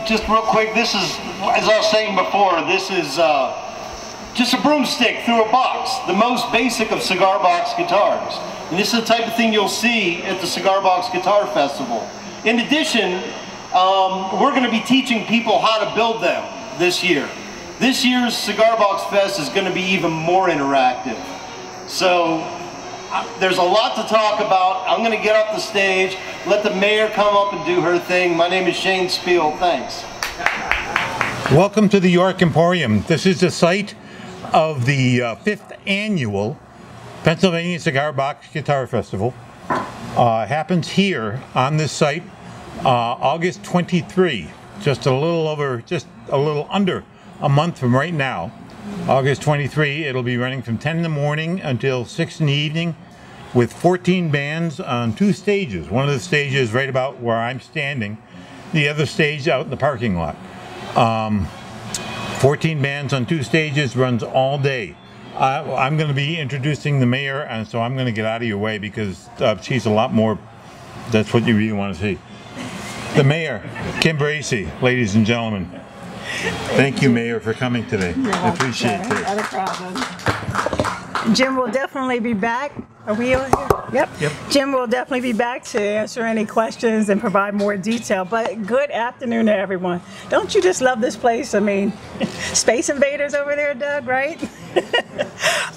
just real quick, this is, as I was saying before, this is just a broomstick through a box, the most basic of cigar box guitars. And this is the type of thing you'll see at the Cigar Box Guitar Festival. In addition, we're going to be teaching people how to build them this year. This year's Cigar Box Fest is going to be even more interactive. So there's a lot to talk about. I'm going to get up the stage, let the mayor come up and do her thing. My name is Shane Spiel. Thanks. Welcome to the York Emporium. This is the site of the 5th annual Pennsylvania Cigar Box Guitar Festival. Happens here on this site August 23, just a little under a month from right now. August 23, it'll be running from 10 in the morning until 6 in the evening with 14 bands on 2 stages. One of the stages right about where I'm standing, the other stage out in the parking lot. 14 bands on 2 stages, runs all day. I'm going to be introducing the mayor, and so I'm going to get out of your way because she's a lot more, that's what you really want to see. The mayor, Kim Bracey, ladies and gentlemen. Thank you, Mayor, for coming today. I appreciate it. Not a problem. Jim will definitely be back. Are we on here? Yep. Jim will definitely be back to answer any questions and provide more detail. But good afternoon to everyone. Don't you just love this place? I mean, Space Invaders over there, Doug, right?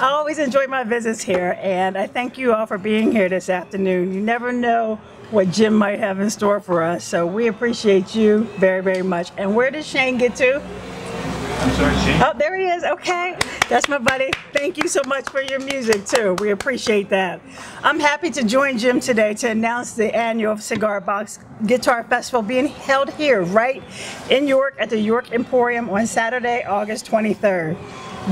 I always enjoy my visits here, and I thank you all for being here this afternoon. You never know what Jim might have in store for us, so we appreciate you very, very much. And where did Shane get to? I'm sorry, Shane? Oh, there he is. Okay. That's my buddy. Thank you so much for your music, too. We appreciate that. I'm happy to join Jim today to announce the annual Cigar Box Guitar Festival being held here, right in York at the York Emporium on Saturday, August 23rd.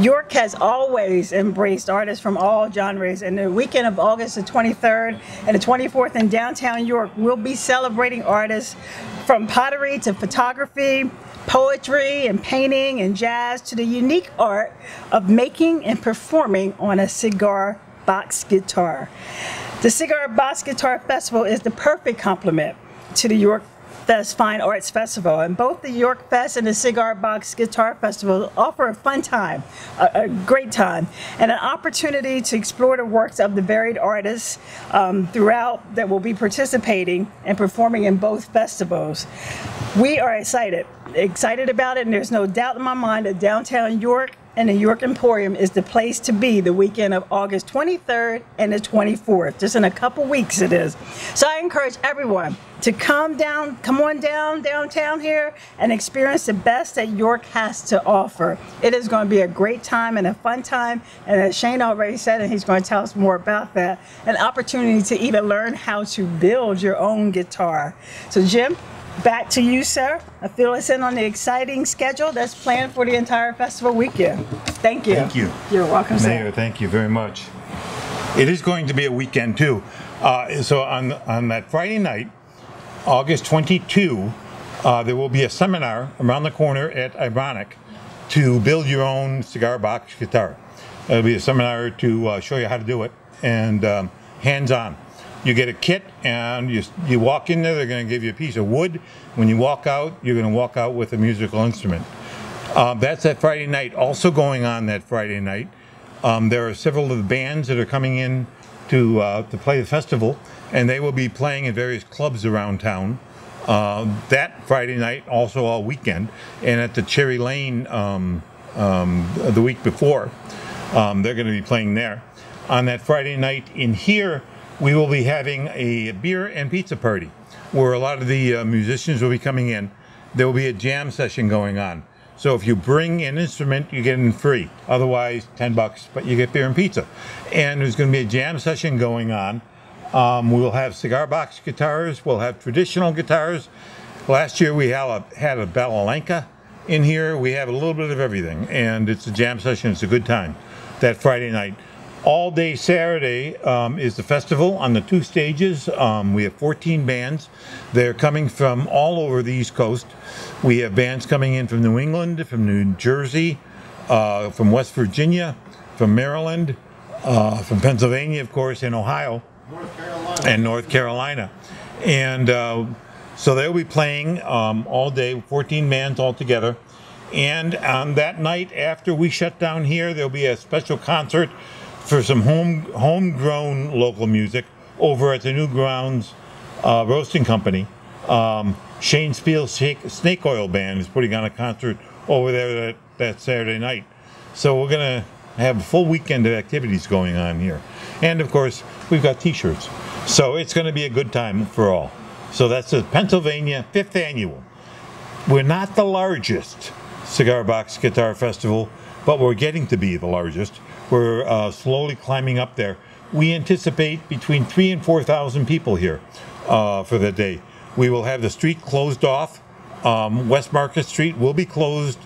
York has always embraced artists from all genres, and the weekend of August the 23rd and the 24th in downtown York, we'll be celebrating artists from pottery to photography, poetry and painting and jazz to the unique art of making and performing on a cigar box guitar. The Cigar Box Guitar Festival is the perfect complement to the York Fest Fine Arts Festival, and both the York Fest and the Cigar Box Guitar Festival offer a fun time, a great time, and an opportunity to explore the works of the varied artists throughout that will be participating and performing in both festivals. We are excited about it, and there's no doubt in my mind that downtown York and the York Emporium is the place to be the weekend of August 23rd and the 24th. Just in a couple weeks it is. So I encourage everyone to come on down downtown here and experience the best that York has to offer. It is going to be a great time and a fun time, and as Shane already said, and he's going to tell us more about that, an opportunity to even learn how to build your own guitar. So Jim, back to you, sir. Fill us in on the exciting schedule that's planned for the entire festival weekend. Thank you. Thank you. You're welcome, sir. Mayor, thank you very much. It is going to be a weekend, too. So on that Friday night, August 22, there will be a seminar around the corner at Ironic to build your own cigar box guitar. It'll be a seminar to show you how to do it, and hands-on. You get a kit, and you walk in there, they're going to give you a piece of wood. When you walk out, you're going to walk out with a musical instrument. That's that Friday night. Also going on that Friday night, there are several of the bands that are coming in to play the festival, and they will be playing in various clubs around town that Friday night, also all weekend, and at the Cherry Lane the week before. They're going to be playing there. On that Friday night in here, we will be having a beer and pizza party where a lot of the musicians will be coming in. There will be a jam session going on. So if you bring an instrument, you get it free. Otherwise, $10, but you get beer and pizza. And there's going to be a jam session going on. We will have cigar box guitars. We'll have traditional guitars. Last year we had a Balalenka in here. We have a little bit of everything. And it's a jam session. It's a good time that Friday night. All day Saturday is the festival on the 2 stages. We have 14 bands. They're coming from all over the East Coast. We have bands coming in from New England, from New Jersey, from West Virginia, from Maryland, from Pennsylvania, of course, and Ohio, and North Carolina. And So they'll be playing all day, 14 bands all together. And on that night after we shut down here, there'll be a special concert for some homegrown local music over at the New Grounds Roasting Company. Shane Spiel's Snake Oil Band is putting on a concert over there that Saturday night. So we're going to have a full weekend of activities going on here. And of course, we've got t-shirts. So it's going to be a good time for all. So that's the Pennsylvania 5th Annual. We're not the largest Cigar Box Guitar Festival, but we're getting to be the largest. We're slowly climbing up there. We anticipate between 3,000 and 4,000 people here for the day. We will have the street closed off. West Market Street will be closed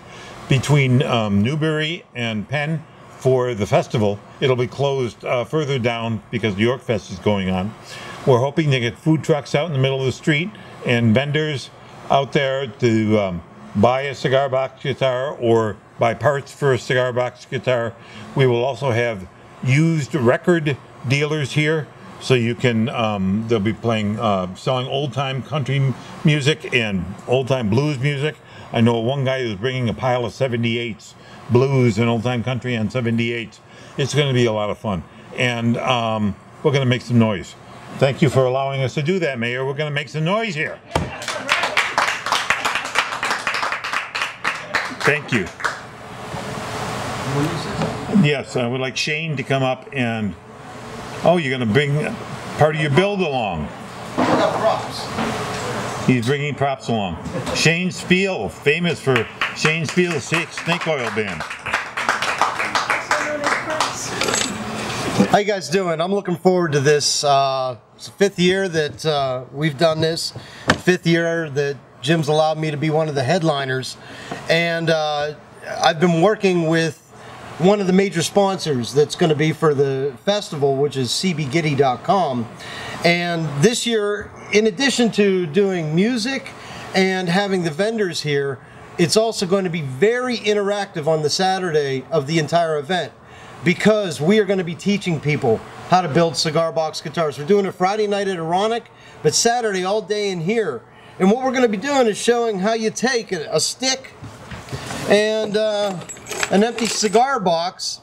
between Newbury and Penn for the festival. It'll be closed further down because the York Fest is going on. We're hoping to get food trucks out in the middle of the street and vendors out there to buy a cigar box guitar or buy parts for a cigar box guitar. We will also have used record dealers here, so you can they'll be playing selling old-time country music and old-time blues music. I know one guy who's bringing a pile of 78s, blues and old-time country on 78s. It's going to be a lot of fun, and we're going to make some noise. Thank you for allowing us to do that, Mayor. We're going to make some noise here. Thank you. Yes, I would like Shane to come up and... Oh, you're going to bring part of your build along. I got props. He's bringing props along. Shane Spiel, famous for Shane Spiel's Snake Oil Band. How you guys doing? I'm looking forward to this. It's the 5th year that we've done this. 5th year that Jim's allowed me to be one of the headliners. And I've been working with one of the major sponsors that's going to be for the festival, which is cbgiddy.com. And this year, in addition to doing music and having the vendors here, it's also going to be very interactive on the Saturday of the entire event, because we are going to be teaching people how to build cigar box guitars. We're doing it Friday night at Ironic, but Saturday all day in here. And what we're going to be doing is showing how you take a stick and an empty cigar box,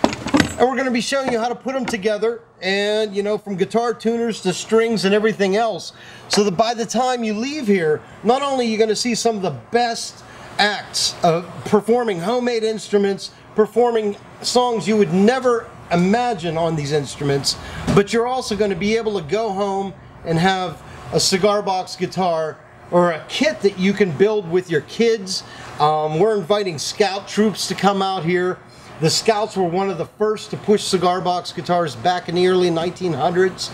and we're going to be showing you how to put them together, and, you know, from guitar tuners to strings and everything else, so that by the time you leave here, not only are you going to see some of the best acts of performing homemade instruments, performing songs you would never imagine on these instruments, but you're also going to be able to go home and have a cigar box guitar or a kit that you can build with your kids. We're inviting scout troops to come out here. The Scouts were one of the first to push cigar box guitars back in the early 1900s,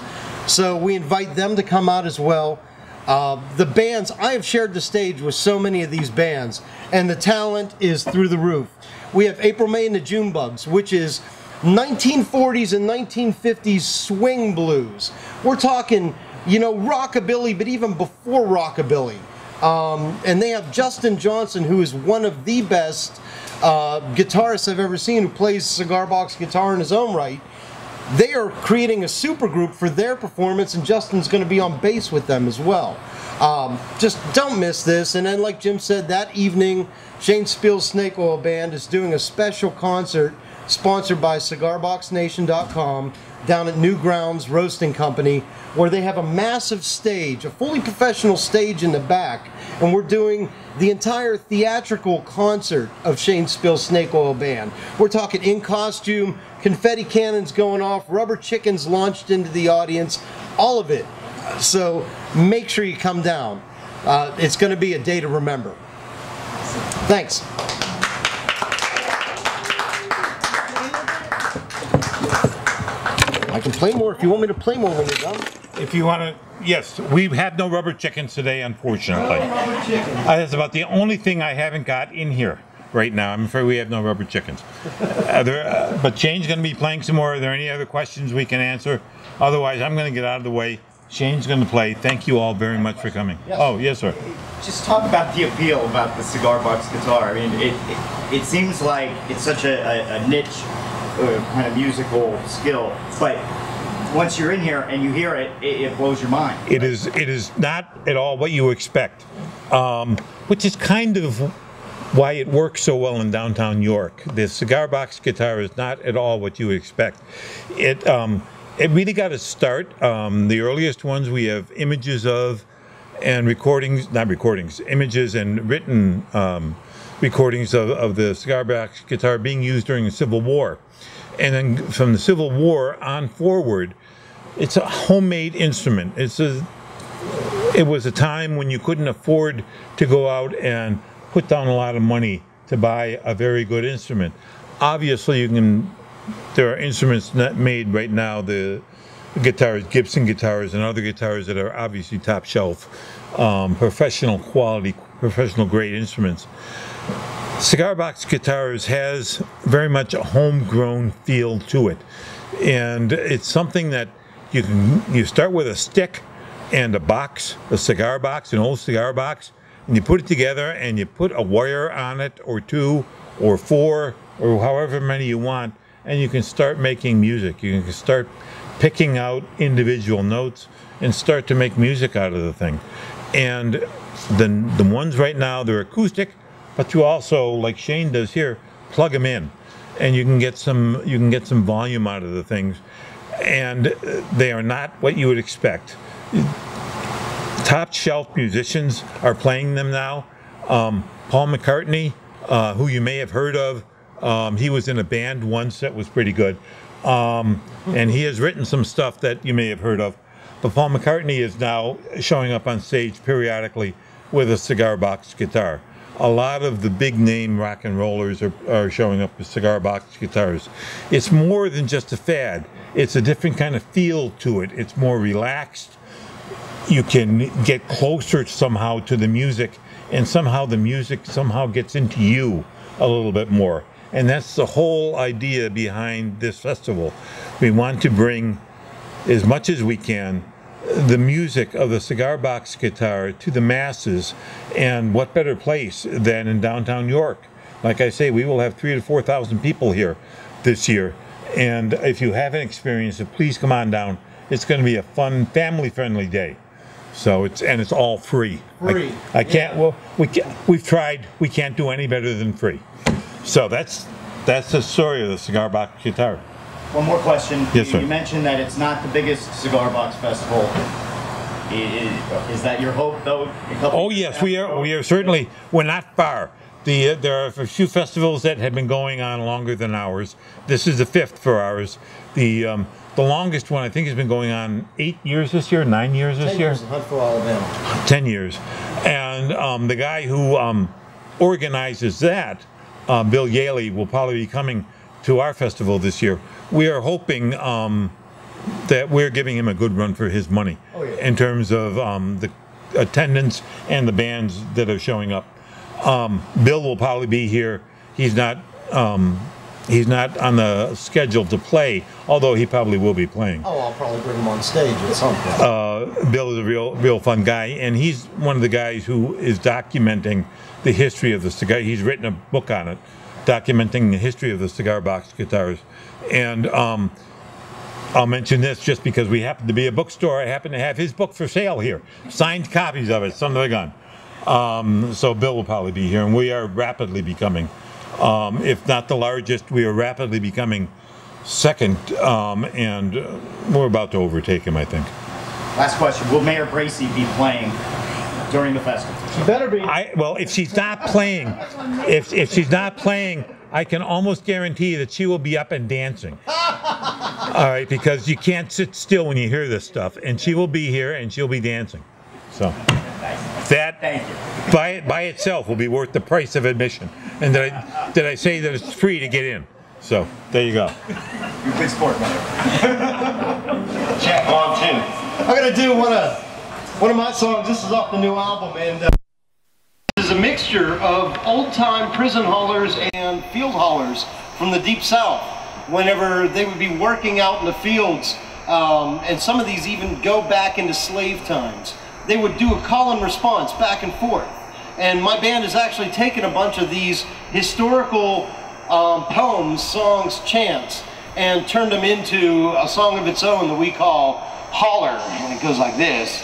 so we invite them to come out as well. The bands, I have shared the stage with so many of these bands, and the talent is through the roof. We have April, May, and the June Bugs, which is 1940s and 1950s swing blues. We're talking, you know, rockabilly, but even before rockabilly. And they have Justin Johnson, who is one of the best guitarists I've ever seen, who plays cigar box guitar in his own right. They are creating a super group for their performance, and Justin's going to be on bass with them as well. Just don't miss this. And then, like Jim said, that evening, Shane Spiel's Snake Oil Band is doing a special concert sponsored by CigarBoxNation.com down at New Grounds Roasting Company, where they have a massive stage, a fully professional stage in the back, and we're doing the entire theatrical concert of Shane Spiel's Snake Oil Band. We're talking in costume, confetti cannons going off, rubber chickens launched into the audience, all of it. So make sure you come down. It's going to be a day to remember. Thanks. I can play more if you want me to play more when you're done. If you want to, yes, we have no rubber chickens today, unfortunately. No rubber chickens. That's about the only thing I haven't got in here right now. I'm afraid we have no rubber chickens. But Shane's going to be playing some more. Are there any other questions we can answer? Otherwise, I'm going to get out of the way. Shane's going to play. Thank you all very much for coming. Yes. Oh, yes, sir. Just talk about the appeal about the cigar box guitar. I mean, it seems like it's such a niche kind of musical skill, but once you're in here and you hear it, it blows your mind. It is not at all what you expect, which is kind of why it works so well in downtown York. The cigar box guitar is not at all what you would expect. It really got to start. The earliest ones we have images of, and images and written recordings of the cigar box guitar being used during the Civil War. And then from the Civil War on forward, it's a homemade instrument. It was a time when you couldn't afford to go out and put down a lot of money to buy a very good instrument. Obviously, there are instruments not made right now, the guitars, Gibson guitars and other guitars that are obviously top shelf, professional quality, professional grade instruments. Cigar box guitars has very much a homegrown feel to it, and it's something that you start with a stick and a box, a cigar box, an old cigar box, and you put it together and you put a wire on it, or 2 or 4 or however many you want, and you can start making music. You can start picking out individual notes and start to make music out of the thing. And the ones right now, they're acoustic, but you also, like Shane does here, plug them in, and you can get some volume out of the things, and they are not what you would expect. Top shelf musicians are playing them now. Paul McCartney, who you may have heard of, he was in a band once that was pretty good, and he has written some stuff that you may have heard of. But Paul McCartney is now showing up on stage periodically with a cigar box guitar. A lot of the big name rock and rollers are showing up with cigar box guitars. It's more than just a fad. It's a different kind of feel to it. It's more relaxed. You can get closer somehow to the music, and somehow the music somehow gets into you a little bit more. And that's the whole idea behind this festival. We want to bring, as much as we can, the music of the cigar box guitar to the masses, and what better place than in downtown York. Like I say, we will have 3,000 to 4,000 people here this year, and if you haven't experienced it, please come on down. It's going to be a fun, family-friendly day. So it's all free. I can't. Well, we've tried. We can't do any better than free. So that's the story of the cigar box guitar. One more question. Yes, sir. You mentioned that it's not the biggest cigar box festival. Is that your hope, though? Oh yes, we are. We are certainly. We're not far. There are a few festivals that have been going on longer than ours. This is the 5th for ours. The longest one I think has been going on 8 years this year, 9 years this year. 10 years in Huntsville, Alabama. 10 years, and the guy who organizes that, Bill Yaley, will probably be coming to our festival this year. We are hoping that we're giving him a good run for his money, in terms of the attendance and the bands that are showing up. Bill will probably be here. He's not on the schedule to play, although he probably will be playing. Oh, I'll probably bring him on stage at some point. Bill is a real fun guy, and he's one of the guys who is documenting the history of the cigar. He's written a book on it, documenting the history of the cigar box guitars. And I'll mention this just because we happen to be a bookstore. I happen to have his book for sale here, signed copies of it, son of a gun. So Bill will probably be here, and we are rapidly becoming, if not the largest, we are rapidly becoming second, and we're about to overtake him, I think. Last question. Will Mayor Bracy be playing during the festival? She better be. Well, if she's not playing, if she's not playing, I can almost guarantee that she will be up and dancing. All right, because you can't sit still when you hear this stuff, and she will be here and she'll be dancing. So that by itself will be worth the price of admission. And did I say that it's free to get in? So there you go. You're a good sport, Chat on too. I'm gonna do one of my songs. This is off the new album, and this is a mixture of old-time prison haulers and field haulers from the Deep South. Whenever they would be working out in the fields, and some of these even go back into slave times, they would do a call and response back and forth. And my band has actually taken a bunch of these historical poems, songs, chants, and turned them into a song of its own that we call Holler, and it goes like this.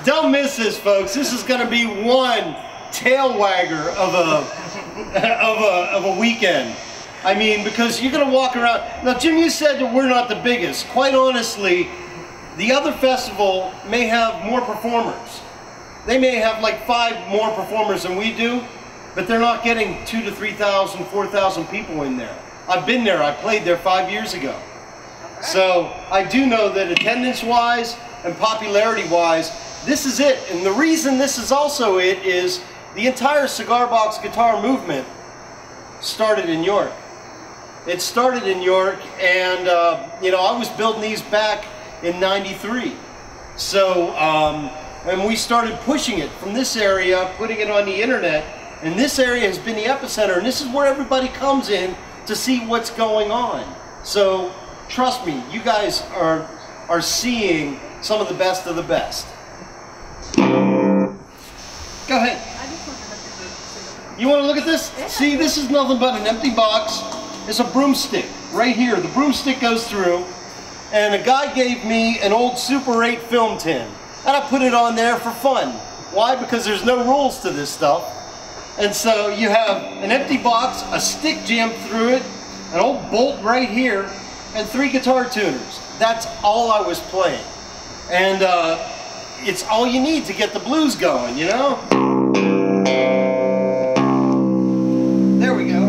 'Don't miss this, folks. This is going to be one tail wagger of a weekend. I mean, because you're going to walk around. Now, Jim, you said that we're not the biggest. Quite honestly, the other festival may have more performers. They may have like 5 more performers than we do, but they're not getting 2,000 to 3,000, 4,000 people in there. I've been there. I played there 5 years ago. So I do know that attendance-wise and popularity-wise, this is it. And the reason this is also it is the entire cigar box guitar movement started in York. It started in York, and you know, I was building these back in '93. So and we started pushing it from this area, putting it on the internet, and this area has been the epicenter, and this is where everybody comes in to see what's going on. So trust me, you guys are seeing some of the best of the best. Go ahead. You want to look at this? See, this is nothing but an empty box. It's a broomstick right here. The broomstick goes through, and a guy gave me an old Super 8 film tin, and I put it on there for fun. Why? Because there's no rules to this stuff. And so you have an empty box, a stick jammed through it, an old bolt right here, and 3 guitar tuners. That's all I was playing. And it's all you need to get the blues going, you know? There we go.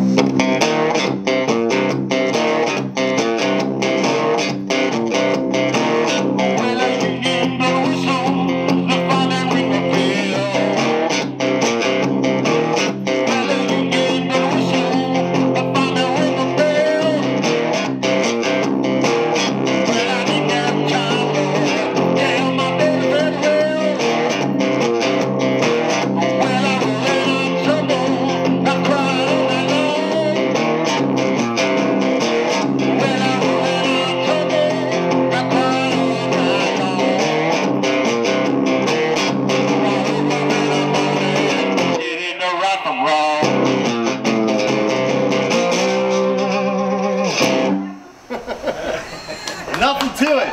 Nothing to it.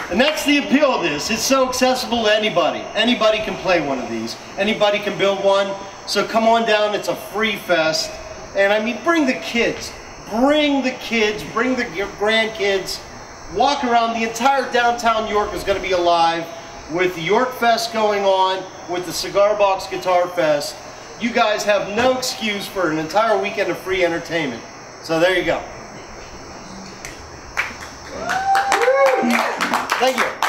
And that's the appeal of this. It's so accessible to anybody. Anybody can play one of these. Anybody can build one. So come on down. It's a free fest. And I mean, bring the kids. Bring the kids. Bring the grandkids. Walk around. The entire downtown York is going to be alive. with the York Fest going on, with the Cigar Box Guitar Fest, you guys have no excuse for an entire weekend of free entertainment. So there you go. Thank you.